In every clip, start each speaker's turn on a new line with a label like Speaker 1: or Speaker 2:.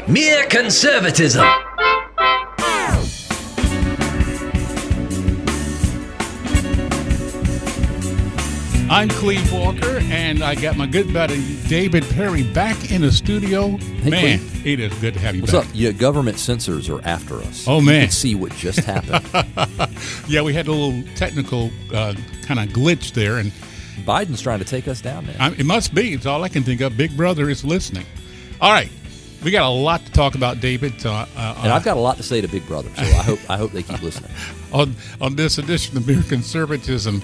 Speaker 1: Mere Conservatism.
Speaker 2: I'm Cleve Walker, and I got my good buddy David Perry back in the studio.
Speaker 3: Hey,
Speaker 2: man,
Speaker 3: Cleve.
Speaker 2: it is good to have you
Speaker 3: What's
Speaker 2: back.
Speaker 3: up? Yeah, government censors are after us.
Speaker 2: Oh,
Speaker 3: You
Speaker 2: man.
Speaker 3: can see what just happened.
Speaker 2: Yeah, we had a little technical kind of glitch there, and
Speaker 3: Biden's trying to take us down now.
Speaker 2: it must be. It's all I can think of. Big Brother is listening. All right, we got a lot to talk about, David.
Speaker 3: And I've got a lot to say to Big Brother, so I hope they keep listening.
Speaker 2: on this edition of Mere Conservatism.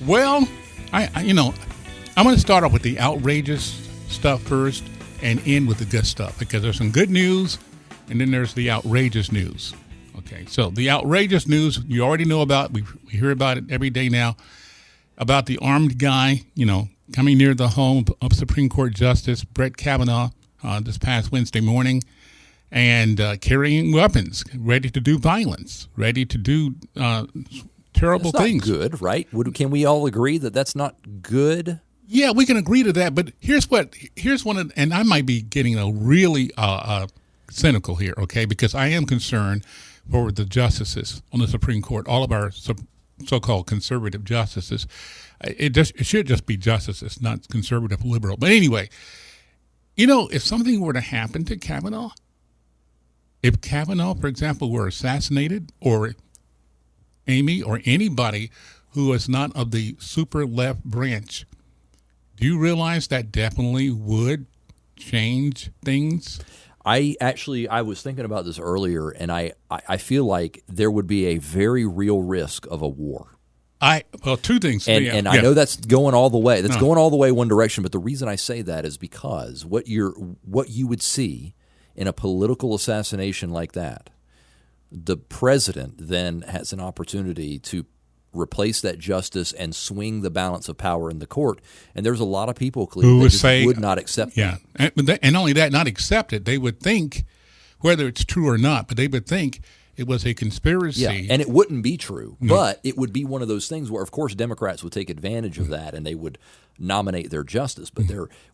Speaker 2: Well, I'm going to start off with the outrageous stuff first and end with the good stuff, because there's some good news and then there's the outrageous news. Okay, so the outrageous news you already know about. We hear about it every day now, about the armed guy, coming near the home of Supreme Court Justice Brett Kavanaugh this past Wednesday morning, and carrying weapons, ready to do violence, ready to do terrible
Speaker 3: That's not
Speaker 2: things.
Speaker 3: good, right? Can we all agree that that's not good?
Speaker 2: Yeah, we can agree to that. But here's one of, and I might be getting a really cynical here, okay? Because I am concerned for the justices on the Supreme Court, all of our so-called conservative justices. It should just be justices, not conservative liberal. But anyway, if something were to happen to Kavanaugh, if Kavanaugh, for example, were assassinated, or Amy or anybody who is not of the super left branch, do you realize that definitely would change things?
Speaker 3: I was thinking about this earlier, and I feel like there would be a very real risk of a war.
Speaker 2: Two things.
Speaker 3: And I know that's going all the way. That's going all the way one direction. But the reason I say that is because what you would see in a political assassination like that, the president then has an opportunity to replace that justice and swing the balance of power in the court. And there's a lot of people, Cleve, that just would not accept that.
Speaker 2: And only that, not accept it. They would think, whether it's true or not, but they would think it was a conspiracy.
Speaker 3: Yeah, and it wouldn't be true, but it would be one of those things where, of course, Democrats would take advantage of that and they would nominate their justice. But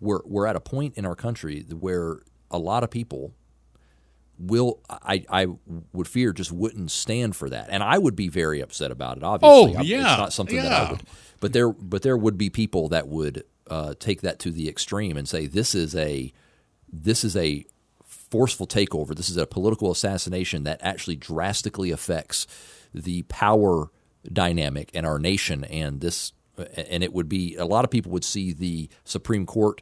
Speaker 3: we're at a point in our country where a lot of people I would fear just wouldn't stand for that, and I would be very upset about it. Obviously, it's not something that I would. But there would be people that would take that to the extreme and say this is a forceful takeover. This is a political assassination that actually drastically affects the power dynamic in our nation, and it would be, a lot of people would see the Supreme Court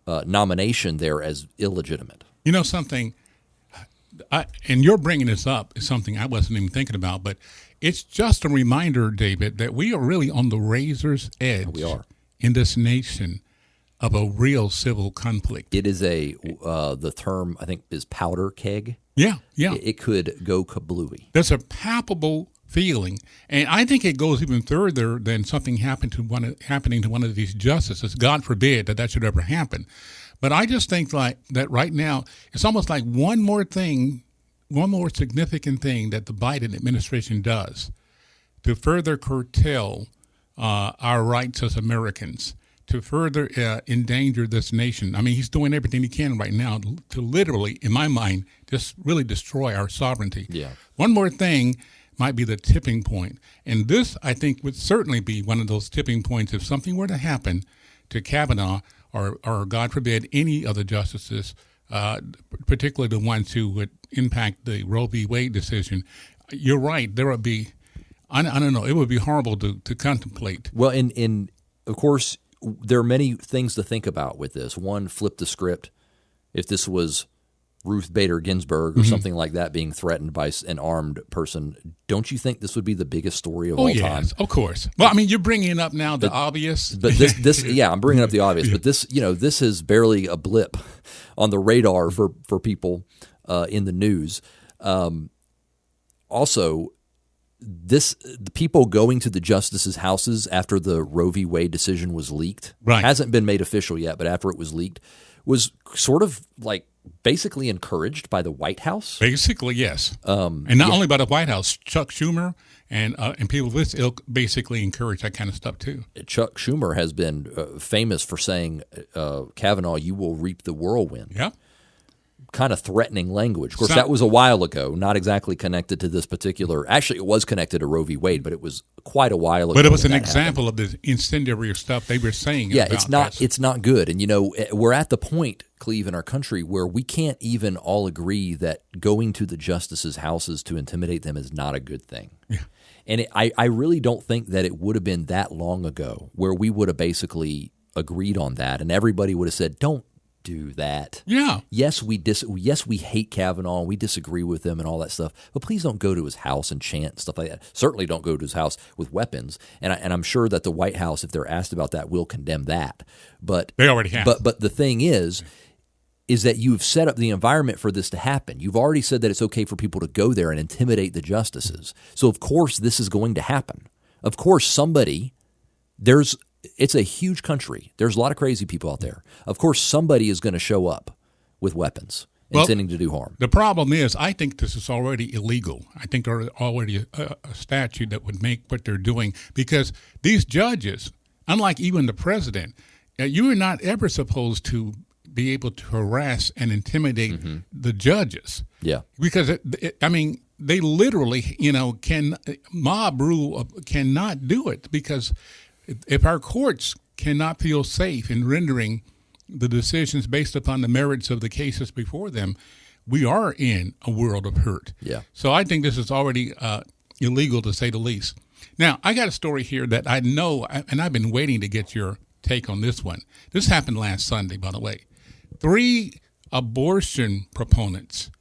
Speaker 3: nomination there as illegitimate.
Speaker 2: You know something. And you're bringing this up is something I wasn't even thinking about, but it's just a reminder, David, that we are really on the razor's edge.
Speaker 3: We are.
Speaker 2: In this nation of a real civil conflict.
Speaker 3: It is the term, I think, is powder keg.
Speaker 2: Yeah.
Speaker 3: It could go kablooey.
Speaker 2: There's a palpable feeling, and I think it goes even further than something happening to one of these justices. God forbid that should ever happen. But I just think like that right now, it's almost like one more significant thing that the Biden administration does to further curtail our rights as Americans, to further endanger this nation. I mean, he's doing everything he can right now to literally, in my mind, just really destroy our sovereignty.
Speaker 3: Yeah.
Speaker 2: One more thing might be the tipping point. And this, I think, would certainly be one of those tipping points if something were to happen to Kavanaugh or God forbid, any of the justices, particularly the ones who would impact the Roe v. Wade decision. You're right. There would be, I don't know, it would be horrible to contemplate.
Speaker 3: Well, and of course, there are many things to think about with this. One, flip the script. If this was Ruth Bader Ginsburg or something like that being threatened by an armed person, don't you think this would be the biggest story of all time?
Speaker 2: Of course. Well, I mean, you're bringing up now the obvious.
Speaker 3: But this, I'm bringing up the obvious. But this is barely a blip on the radar for people in the news. Also, the people going to the justices' houses after the Roe v. Wade decision was leaked hasn't been made official yet, but after it was leaked, was sort of like basically encouraged by the White House.
Speaker 2: Basically, yes. And not only by the White House, Chuck Schumer and people of this ilk basically encourage that kind of stuff too.
Speaker 3: Chuck Schumer has been famous for saying, Kavanaugh, you will reap the whirlwind.
Speaker 2: Yeah.
Speaker 3: kind of threatening language. Of course, that was a while ago, not exactly connected to this particular. Actually, it was connected to Roe v. Wade, but it was quite a while ago.
Speaker 2: But it was an example of the incendiary stuff they were saying.
Speaker 3: Yeah, it's not good. And, we're at the point, Cleve, in our country where we can't even all agree that going to the justices' houses to intimidate them is not a good thing.
Speaker 2: Yeah.
Speaker 3: And I really don't think that it would have been that long ago where we would have basically agreed on that, and everybody would have said, don't do that.
Speaker 2: Yeah.
Speaker 3: Yes, we hate Kavanaugh and we disagree with him and all that stuff, but please don't go to his house and chant and stuff like that. Certainly don't go to his house with weapons. And I'm sure that the White House, if they're asked about that, will condemn that. But
Speaker 2: they already have.
Speaker 3: But the thing is that you've set up the environment for this to happen. You've already said that it's okay for people to go there and intimidate the justices. So of course this is going to happen. Of course it's a huge country. There's a lot of crazy people out there. Of course, somebody is going to show up with weapons intending to do harm.
Speaker 2: The problem is, I think this is already illegal. I think there's already a statute that would make what they're doing, because these judges, unlike even the president, you are not ever supposed to be able to harass and intimidate the judges.
Speaker 3: Yeah.
Speaker 2: Because, they literally, mob rule cannot do it, because if our courts cannot feel safe in rendering the decisions based upon the merits of the cases before them, we are in a world of hurt.
Speaker 3: Yeah.
Speaker 2: So I think this is already illegal, to say the least. Now, I got a story here that I know, and I've been waiting to get your take on this one. This happened last Sunday, by the way. 3 abortion proponents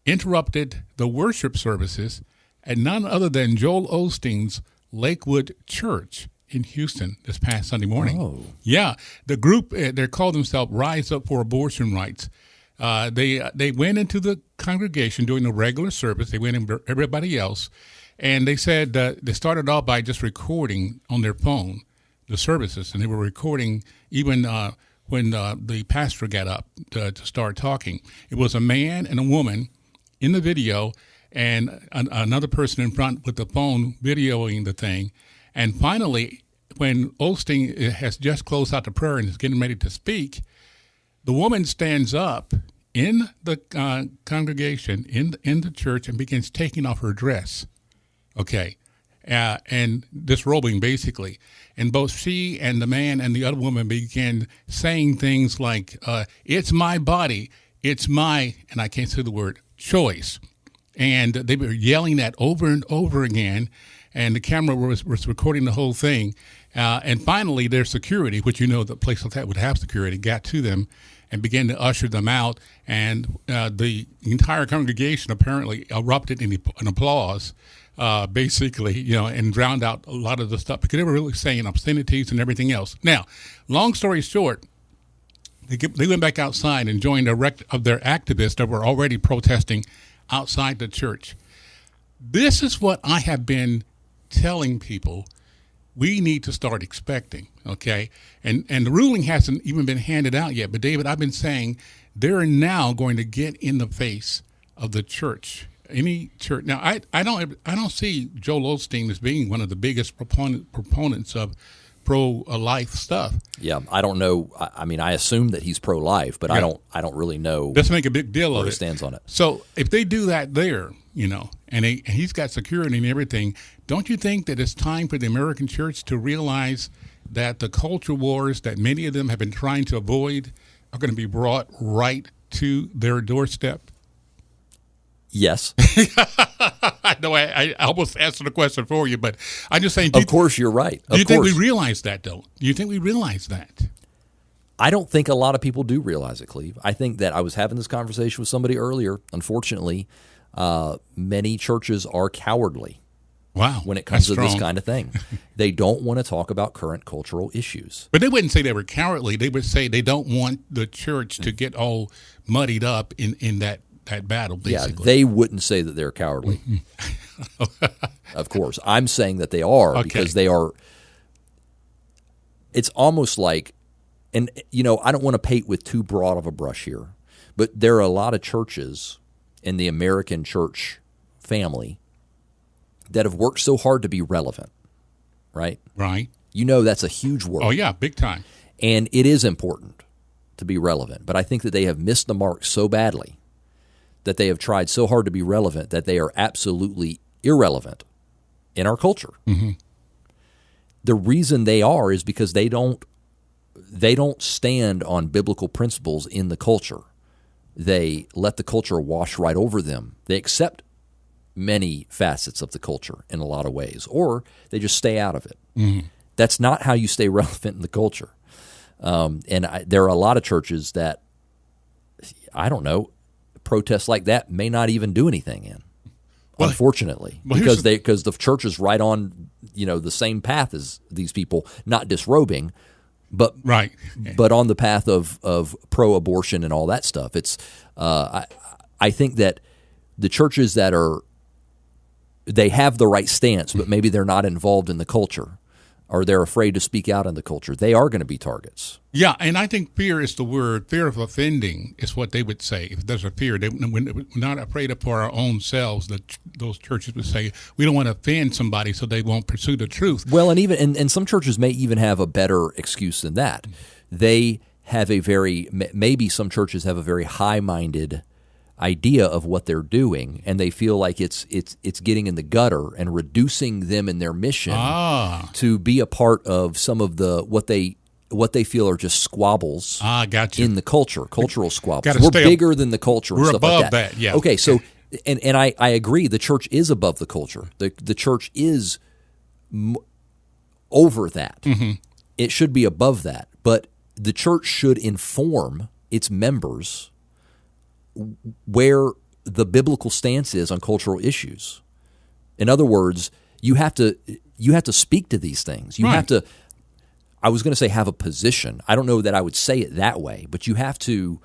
Speaker 2: interrupted the worship services at none other than Joel Osteen's Lakewood Church in Houston this past Sunday morning.
Speaker 3: Oh.
Speaker 2: Yeah. The group, they call themselves Rise Up for Abortion Rights. They went into the congregation during the regular service. They went in everybody else. And they said they started off by just recording on their phone the services. And they were recording even when the pastor got up to start talking. It was a man and a woman in the video, and another person in front with the phone videoing the thing. And finally, when Osteen has just closed out the prayer and is getting ready to speak, the woman stands up in the congregation, in the church, and begins taking off her dress. Okay. And disrobing, basically. And both she and the man and the other woman began saying things like, it's my body, it's my, and I can't say the word, choice. And they were yelling that over and over again. And the camera was recording the whole thing. And finally, their security, which the place like that would have security, got to them and began to usher them out. And the entire congregation apparently erupted in applause, basically, and drowned out a lot of the stuff, because they were really saying obscenities and everything else. Now, long story short, they went back outside and joined their activists that were already protesting outside the church. This is what I have been telling people we need to start expecting, okay? And the ruling hasn't even been handed out yet. But, David, I've been saying they're now going to get in the face of the church, any church. Now, I don't see Joel Osteen as being one of the biggest proponents of pro-life stuff.
Speaker 3: Yeah, I don't know. I assume that he's pro-life, but yeah. I don't really know.
Speaker 2: Let's make a big deal of it.
Speaker 3: Where he stands on it.
Speaker 2: So if they do that there, and he's got security and everything, don't you think that it's time for the American church to realize that the culture wars that many of them have been trying to avoid are going to be brought right to their doorstep?
Speaker 3: Yes.
Speaker 2: I know I almost answered the question for you, but I'm just saying.
Speaker 3: Of course, you're right.
Speaker 2: Do you think we realize that, though? Do you think we realize that?
Speaker 3: I don't think a lot of people do realize it, Cleve. I think that I was having this conversation with somebody earlier. Unfortunately, many churches are cowardly.
Speaker 2: Wow,
Speaker 3: when it comes to this kind of thing. They don't want to talk about current cultural issues.
Speaker 2: But they wouldn't say they were cowardly. They would say they don't want the church to get all muddied up in that battle, basically.
Speaker 3: Yeah, they wouldn't say that they're cowardly. Of course. I'm saying that they are, because they are. It's almost like, and I don't want to paint with too broad of a brush here, but there are a lot of churches in the American church family that have worked so hard to be relevant, right?
Speaker 2: Right.
Speaker 3: That's a huge word.
Speaker 2: Oh, yeah, big time.
Speaker 3: And it is important to be relevant, but I think that they have missed the mark so badly that they have tried so hard to be relevant that they are absolutely irrelevant in our culture.
Speaker 2: Mm-hmm.
Speaker 3: The reason they are is because they don't stand on biblical principles in the culture. They let the culture wash right over them. They accept many facets of the culture in a lot of ways, or they just stay out of it.
Speaker 2: Mm-hmm.
Speaker 3: That's not how you stay relevant in the culture. There are a lot of churches that, I don't know, protests like that may not even do anything in. Well, unfortunately, because the church is right on the same path as these people, not disrobing, but
Speaker 2: right,
Speaker 3: but on the path of pro-abortion and all that stuff. It's I think that the churches that they have the right stance, but maybe they're not involved in the culture, or they're afraid to speak out in the culture, they are going to be targets.
Speaker 2: Yeah, and I think fear is the word. Fear of offending is what they would say. If there's a fear, we're not afraid of for our own selves. Those churches would say, we don't want to offend somebody so they won't pursue the truth.
Speaker 3: Well, and some churches may even have a better excuse than that. They have maybe some churches have a very high-minded idea of what they're doing, and they feel like it's getting in the gutter and reducing them in their mission to be a part of some of the what they feel are just squabbles in the cultural squabbles. We're bigger than the culture and
Speaker 2: we're
Speaker 3: stuff
Speaker 2: above
Speaker 3: like that.
Speaker 2: Yeah.
Speaker 3: Okay, so and I agree, the church is above the culture. The church is over that.
Speaker 2: Mm-hmm.
Speaker 3: It should be above that, but the church should inform its members where the biblical stance is on cultural issues. In other words, you have to speak to these things. You have to, I was going to say have a position. I don't know that I would say it that way, but you have to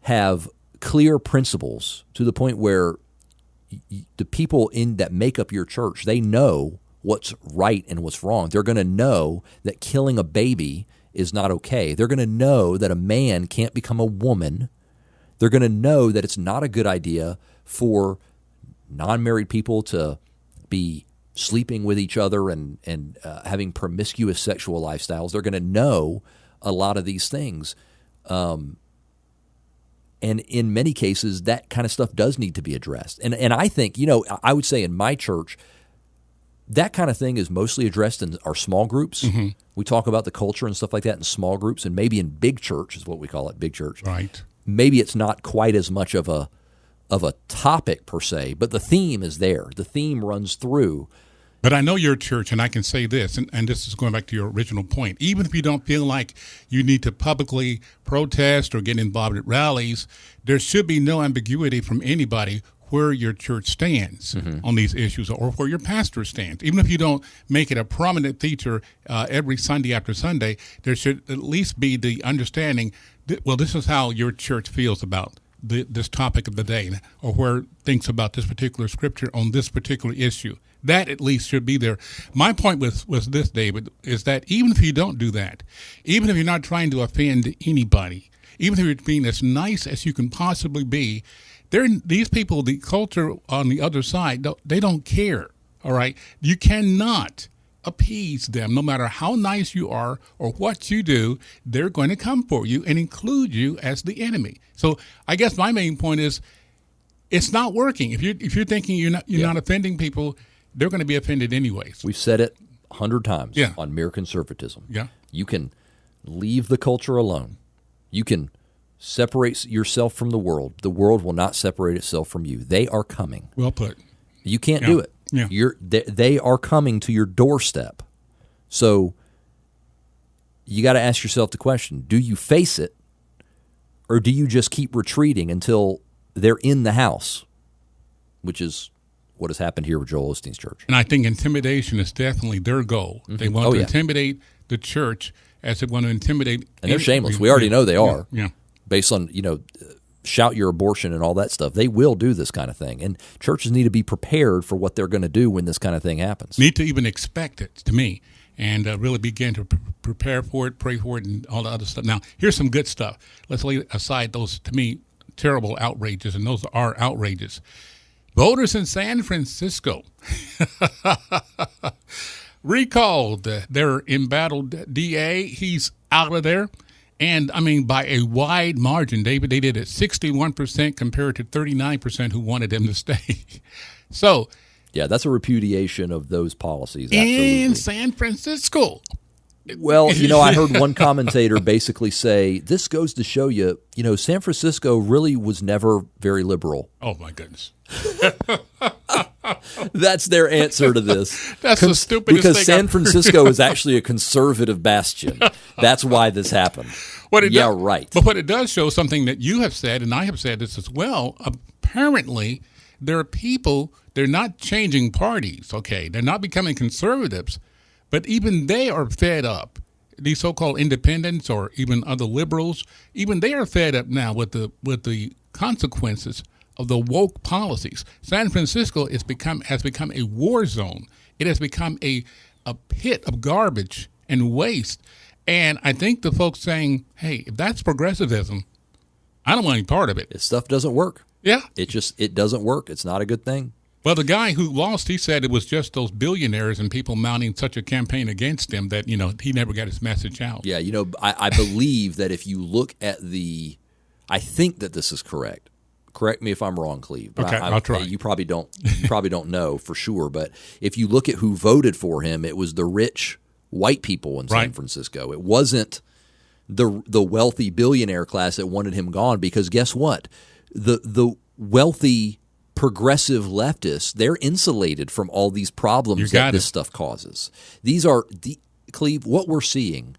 Speaker 3: have clear principles to the point where the people that make up your church, they know what's right and what's wrong. They're going to know that killing a baby is not okay. They're going to know that a man can't become a woman. They're going to know that it's not a good idea for non-married people to be sleeping with each other and having promiscuous sexual lifestyles. They're going to know a lot of these things. And in many cases, that kind of stuff does need to be addressed. And I think, I would say in my church, that kind of thing is mostly addressed in our small groups.
Speaker 2: Mm-hmm.
Speaker 3: We talk about the culture and stuff like that in small groups, and maybe in big church is what we call it, big church.
Speaker 2: Right.
Speaker 3: Maybe it's not quite as much of a topic per se, but the theme is there. The theme runs through.
Speaker 2: But I know your church, and I can say this, and this is going back to your original point. Even if you don't feel like you need to publicly protest or get involved at rallies, there should be no ambiguity from anybody where your church stands on these issues, or where your pastor stands. Even if you don't make it a prominent feature every Sunday after Sunday, there should at least be the understanding that, well, this is how your church feels about this topic of the day, or where thinks about this particular scripture on this particular issue. That at least should be there. My point was this, David, is that even if you don't do that, even if you're not trying to offend anybody, even if you're being as nice as you can possibly be, these people, the culture on the other side, they don't care, all right? You cannot appease them. No matter how nice you are or what you do, they're going to come for you and include you as the enemy. So I guess my main point is it's not working. If you're thinking you're not offending people, they're going to be offended anyways.
Speaker 3: We've said it 100 times on mere conservatism.
Speaker 2: Yeah.
Speaker 3: You can leave the culture alone. You can separate yourself from the world. The world will not separate itself from you. They are coming.
Speaker 2: Well put.
Speaker 3: You can't do it.
Speaker 2: Yeah.
Speaker 3: They are coming to your doorstep. So you got to ask yourself the question, do you face it, or do you just keep retreating until they're in the house, which is what has happened here with Joel Osteen's church.
Speaker 2: And I think intimidation is definitely their goal. Mm-hmm. They want to intimidate the church as they want to intimidate.
Speaker 3: And they're shameless. We already know they are.
Speaker 2: Yeah.
Speaker 3: Based on, shout your abortion and all that stuff. They will do this kind of thing. And churches need to be prepared for what they're going to do when this kind of thing happens.
Speaker 2: Need to even expect it, to me, and really begin to prepare for it, pray for it, and all the other stuff. Now, here's some good stuff. Let's lay aside those, to me, terrible outrages, and those are outrages. Voters in San Francisco recalled their embattled DA. He's out of there. And, I mean, by a wide margin, David, they did it 61% compared to 39% who wanted them to stay. So,
Speaker 3: yeah, that's a repudiation of those policies. Absolutely.
Speaker 2: In San Francisco.
Speaker 3: Well, I heard one commentator basically say, this goes to show you, San Francisco really was never very liberal.
Speaker 2: Oh, my goodness.
Speaker 3: That's their answer to this.
Speaker 2: That's the stupidest thing.
Speaker 3: Because San Francisco is actually a conservative bastion. That's why this happened. Right.
Speaker 2: But what it does show something that you have said, and I have said this as well, apparently there are people, they're not changing parties, okay? They're not becoming conservatives, but even they are fed up. These so-called independents or even other liberals, even they are fed up now with the consequences of the woke policies. San Francisco has become a war zone. It has become a pit of garbage and waste. And I think the folks saying, hey, if that's progressivism, I don't want any part of it.
Speaker 3: This stuff doesn't work.
Speaker 2: Yeah.
Speaker 3: It doesn't work. It's not a good thing.
Speaker 2: Well, the guy who lost, he said it was just those billionaires and people mounting such a campaign against him that, he never got his message out.
Speaker 3: Yeah, I believe that if you look at I think that this is correct. Correct me if I'm wrong, Cleve. But
Speaker 2: okay, I'll try.
Speaker 3: You probably don't know for sure. But if you look at who voted for him, it was the rich white people in San Francisco. It wasn't the wealthy billionaire class that wanted him gone. Because guess what? The wealthy progressive leftists, they're insulated from all these problems that this stuff causes. These are Cleve. What we're seeing,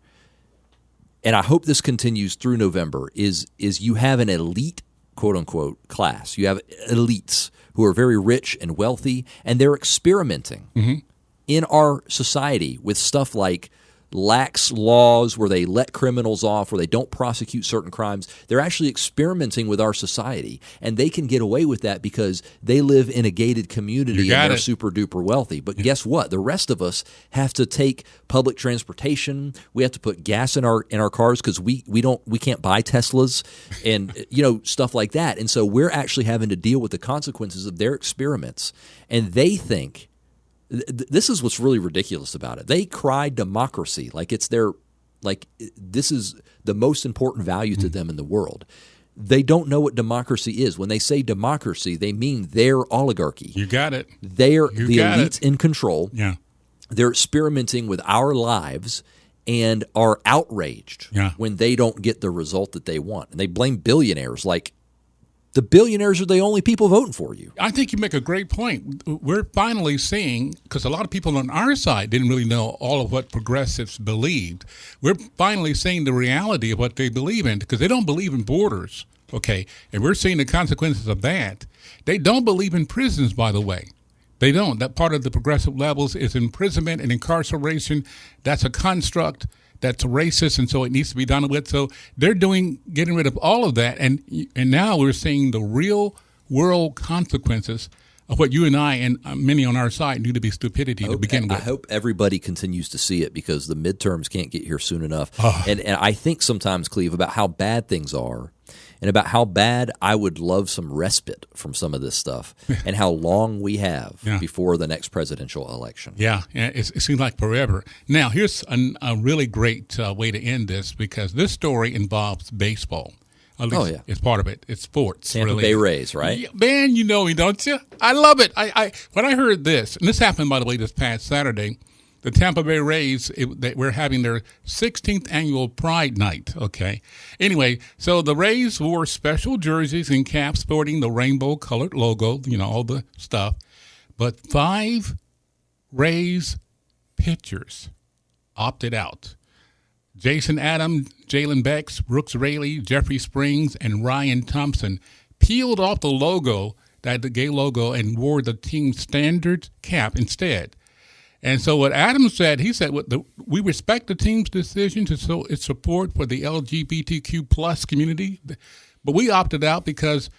Speaker 3: and I hope this continues through November, is you have an elite, quote unquote, class. You have elites who are very rich and wealthy, and they're experimenting in our society with stuff like lax laws where they let criminals off, where they don't prosecute certain crimes. They're actually experimenting with our society, and they can get away with that because they live in a gated community and they're super duper wealthy. But guess what? The rest of us have to take public transportation. We have to put gas in our cars because we can't buy Teslas and stuff like that. And so we're actually having to deal with the consequences of their experiments. And they think this is what's really ridiculous about it. They cry democracy like it's this is the most important value to them in the world. They don't know what democracy is. When they say democracy, they mean their oligarchy.
Speaker 2: You got it.
Speaker 3: They're the elites in control.
Speaker 2: Yeah.
Speaker 3: They're experimenting with our lives and are outraged when they don't get the result that they want. And they blame billionaires like the billionaires are the only people voting for you.
Speaker 2: I think you make a great point. We're finally seeing, because a lot of people on our side didn't really know all of what progressives believed. We're finally seeing the reality of what they believe in, because they don't believe in borders, okay? And we're seeing the consequences of that. They don't believe in prisons, by the way. They don't. That part of the progressive levels is imprisonment and incarceration. That's a construct that's racist, and so it needs to be done with. So they're getting rid of all of that, and now we're seeing the real world consequences of what you and I and many on our side knew to be stupidity to begin with.
Speaker 3: I hope everybody continues to see it because the midterms can't get here soon enough. And I think sometimes, Cleve, about how bad things are and about how bad I would love some respite from some of this stuff and how long we have before the next presidential election. Yeah,
Speaker 2: it seems like forever. Now, here's a really great way to end this, because this story involves baseball. At least it's part of it. It's sports.
Speaker 3: Tampa Bay Rays, right?
Speaker 2: Yeah, man, you know me, don't you? I love it. When I heard this, and this happened, by the way, this past Saturday, the Tampa Bay Rays, we're having their 16th annual Pride Night, okay? Anyway, so the Rays wore special jerseys and caps sporting the rainbow-colored logo, all the stuff. But 5 Rays pitchers opted out. Jason Adams, Jalen Becks, Brooks Raley, Jeffrey Springs, and Ryan Thompson peeled off the logo, the gay logo, and wore the team's standard cap instead. And so what Adams said, he said, we respect the team's decision to show its support for the LGBTQ plus community, but we opted out because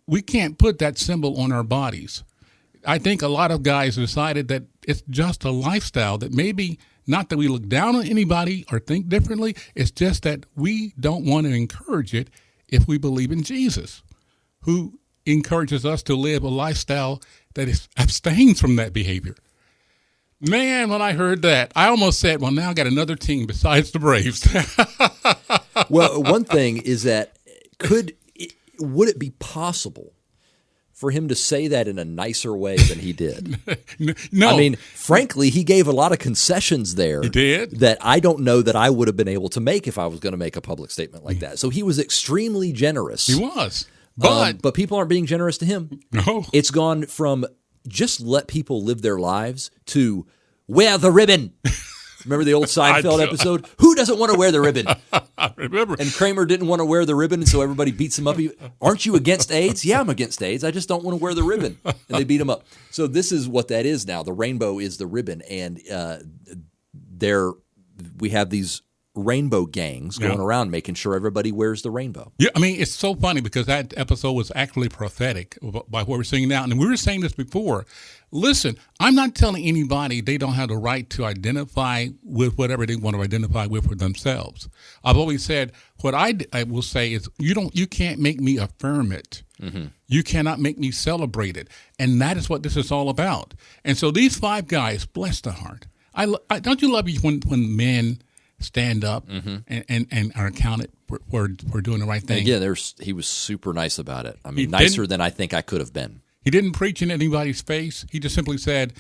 Speaker 2: we can't put that symbol on our bodies. I think a lot of guys decided that it's just a lifestyle, that maybe not that we look down on anybody or think differently, it's just that we don't want to encourage it if we believe in Jesus, who encourages us to live a lifestyle that abstains from that behavior. Man, when I heard that, I almost said, well, now I got another team besides the Braves.
Speaker 3: Well, one thing is that would it be possible for him to say that in a nicer way than he did?
Speaker 2: No.
Speaker 3: I mean, frankly, he gave a lot of concessions there.
Speaker 2: He did?
Speaker 3: That I don't know that I would have been able to make if I was going to make a public statement like that. So he was extremely generous.
Speaker 2: He was.
Speaker 3: But people aren't being generous to him.
Speaker 2: No.
Speaker 3: It's gone from just let people live their lives to wear the ribbon. Remember the old Seinfeld episode? Who doesn't want to wear the ribbon?
Speaker 2: I remember.
Speaker 3: And Kramer didn't want to wear the ribbon, and so everybody beats him up. Aren't you against AIDS? Yeah, I'm against AIDS. I just don't want to wear the ribbon. And they beat him up. So this is what that is now. The rainbow is the ribbon. And we have these rainbow gangs going around making sure everybody wears the rainbow.
Speaker 2: Yeah, I mean, it's so funny because that episode was actually prophetic by what we're seeing now. And we were saying this before. Listen, I'm not telling anybody they don't have the right to identify with whatever they want to identify with for themselves. I've always said what I will say is you can't make me affirm it. Mm-hmm. You cannot make me celebrate it. And that is what this is all about. And so these 5 guys, bless their heart. Don't you love when men stand up and are accounted for doing the right thing?
Speaker 3: And again, he was super nice about it. I mean, nicer than I think I could have been.
Speaker 2: He didn't preach in anybody's face. He just simply said,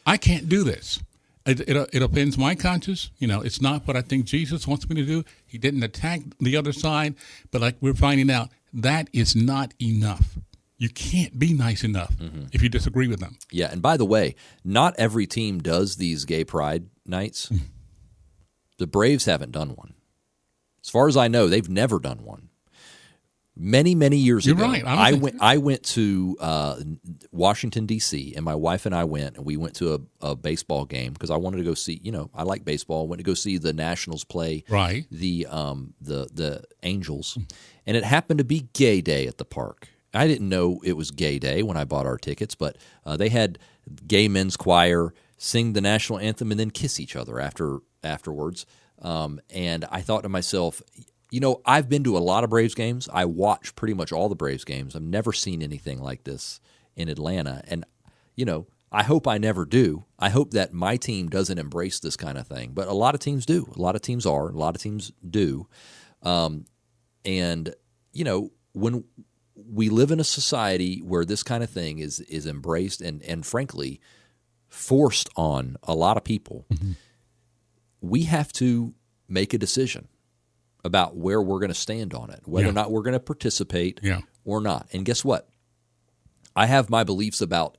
Speaker 2: I can't do this. It offends my conscience. It's not what I think Jesus wants me to do. He didn't attack the other side. But like we're finding out, that is not enough. You can't be nice enough if you disagree with them.
Speaker 3: Yeah, and by the way, not every team does these gay pride nights. The Braves haven't done one. As far as I know, they've never done one. Many, many years ago,
Speaker 2: right.
Speaker 3: I went to Washington, D.C., and my wife and I went, and we went to a baseball game because I wanted to go see, I like baseball. I went to go see the Nationals play the Angels, and it happened to be gay day at the park. I didn't know it was gay day when I bought our tickets, but they had gay men's choir sing the national anthem and then kiss each other afterwards. And I thought to myself, I've been to a lot of Braves games. I watch pretty much all the Braves games. I've never seen anything like this in Atlanta. And, I hope I never do. I hope that my team doesn't embrace this kind of thing. But a lot of teams do. A lot of teams are. A lot of teams do. And, when we live in a society where this kind of thing is embraced and frankly, forced on a lot of people, we have to make a decision about where we're going to stand on it, whether or not we're going to participate or not. And guess what? I have my beliefs about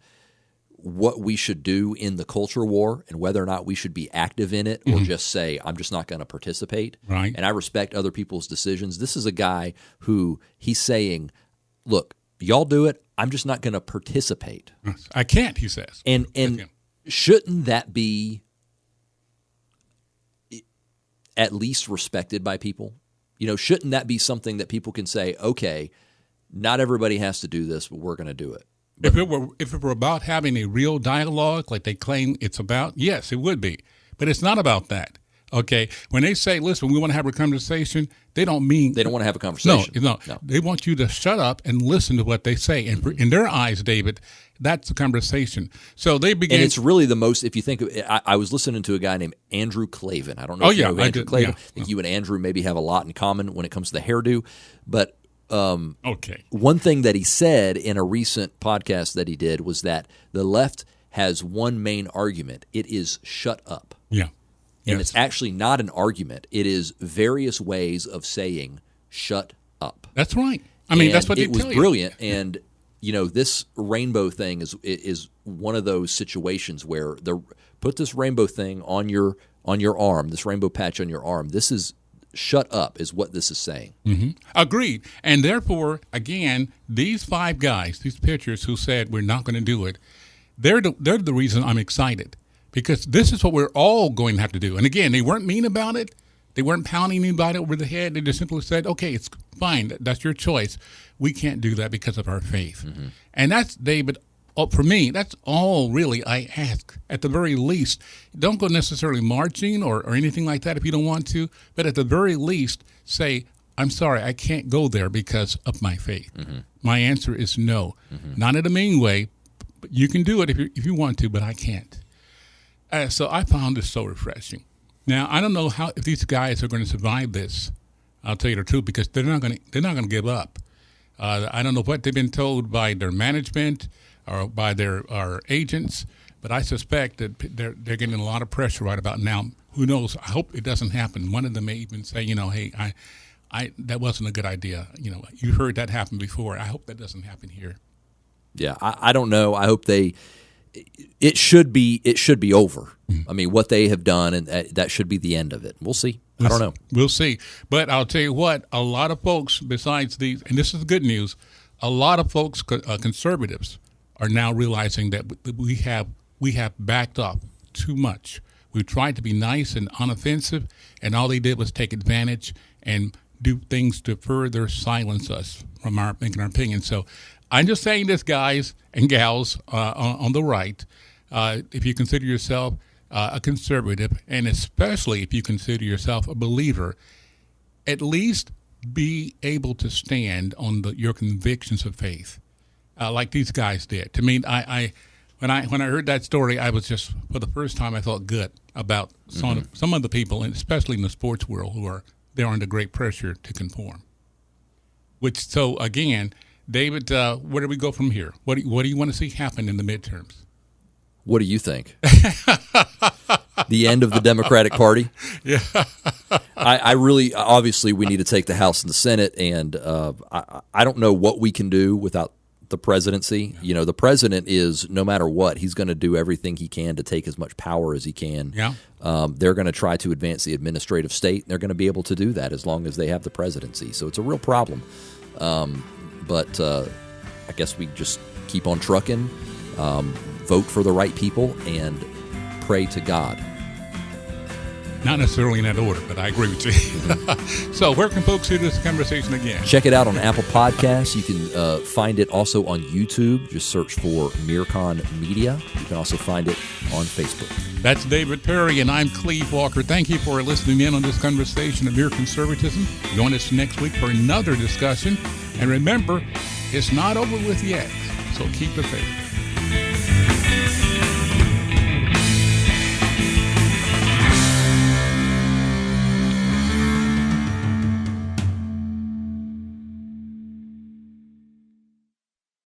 Speaker 3: what we should do in the culture war and whether or not we should be active in it or just say, I'm just not going to participate.
Speaker 2: Right.
Speaker 3: And I respect other people's decisions. This is a guy who he's saying, look, y'all do it. I'm just not going to participate.
Speaker 2: I can't, he says.
Speaker 3: And shouldn't that be at least respected by people? Shouldn't that be something that people can say, okay, not everybody has to do this, but we're going to do it?
Speaker 2: If it were about having a real dialogue like they claim it's about, yes, it would be. But it's not about that. Okay? When they say, listen, we want to have a conversation, they don't mean...
Speaker 3: They don't want to have a conversation.
Speaker 2: No. They want you to shut up and listen to what they say. And in their eyes, David, that's a conversation. So they begin...
Speaker 3: And it's really the most, if you think of it, I was listening to a guy named Andrew Clavin. I don't know if you know Andrew Clavin. Yeah. I think you and Andrew maybe have a lot in common when it comes to the hairdo. But one thing that he said in a recent podcast that he did was that the left has one main argument. It is shut up.
Speaker 2: Yeah.
Speaker 3: And it's actually not an argument. It is various ways of saying shut up.
Speaker 2: That's right. I mean, that's what they tell you.
Speaker 3: It was brilliant. And, this rainbow thing is one of those situations where put this rainbow thing on your arm, this rainbow patch on your arm. This is shut up is what this is saying.
Speaker 2: Mm-hmm. Agreed. And therefore, again, these 5 guys, these pitchers who said we're not going to do it, they're the reason I'm excited. Because this is what we're all going to have to do. And again, they weren't mean about it. They weren't pounding anybody over the head. They just simply said, okay, it's fine. That's your choice. We can't do that because of our faith. Mm-hmm. And that's, David, for me, that's all really I ask. At the very least, don't go necessarily marching or anything like that if you don't want to. But at the very least, say, I'm sorry, I can't go there because of my faith. Mm-hmm. My answer is no. Mm-hmm. Not in a mean way, but you can do it if you want to, but I can't. So I found this so refreshing. Now, I don't know if these guys are going to survive this I'll tell you the truth, because they're not going to give up. I don't know what they've been told by their management or by our agents, but I suspect that they're getting a lot of pressure right about now. Who knows? I hope it doesn't happen. One of them may even say, hey, I that wasn't a good idea. You heard that happen before. I hope that doesn't happen here.
Speaker 3: Yeah, I don't know. I hope it should be over. I mean, what they have done, and that should be the end of it. We'll see. I don't know.
Speaker 2: We'll see. But I'll tell you what, a lot of folks besides these, and this is good news, a lot of folks, conservatives, are now realizing that we have backed up too much. We tried to be nice and unoffensive, and all they did was take advantage and do things to further silence us from making our opinion. So I'm just saying this, guys and gals on the right, if you consider yourself a conservative, and especially if you consider yourself a believer, at least be able to stand on your convictions of faith, like these guys did. To me, when I heard that story, I was just, for the first time, I felt good about some of the people, and especially in the sports world, they're under great pressure to conform. So again, David, where do we go from here? What do you want to see happen in the midterms?
Speaker 3: What do you think? The end of the Democratic Party?
Speaker 2: Yeah.
Speaker 3: I really, obviously, we need to take the House and the Senate, and I don't know what we can do without the presidency. Yeah. The president is, no matter what, he's going to do everything he can to take as much power as he can.
Speaker 2: Yeah.
Speaker 3: They're going to try to advance the administrative state, and they're going to be able to do that as long as they have the presidency. So it's a real problem. But I guess we just keep on trucking, vote for the right people, and pray to God.
Speaker 2: Not necessarily in that order, but I agree with you. Mm-hmm. So where can folks hear this conversation again?
Speaker 3: Check it out on Apple Podcasts. You can find it also on YouTube. Just search for MereCon Media. You can also find it on Facebook.
Speaker 2: That's David Perry, and I'm Cleve Walker. Thank you for listening in on this conversation of mere conservatism. Join us next week for another discussion. And remember, it's not over with yet, so keep the faith.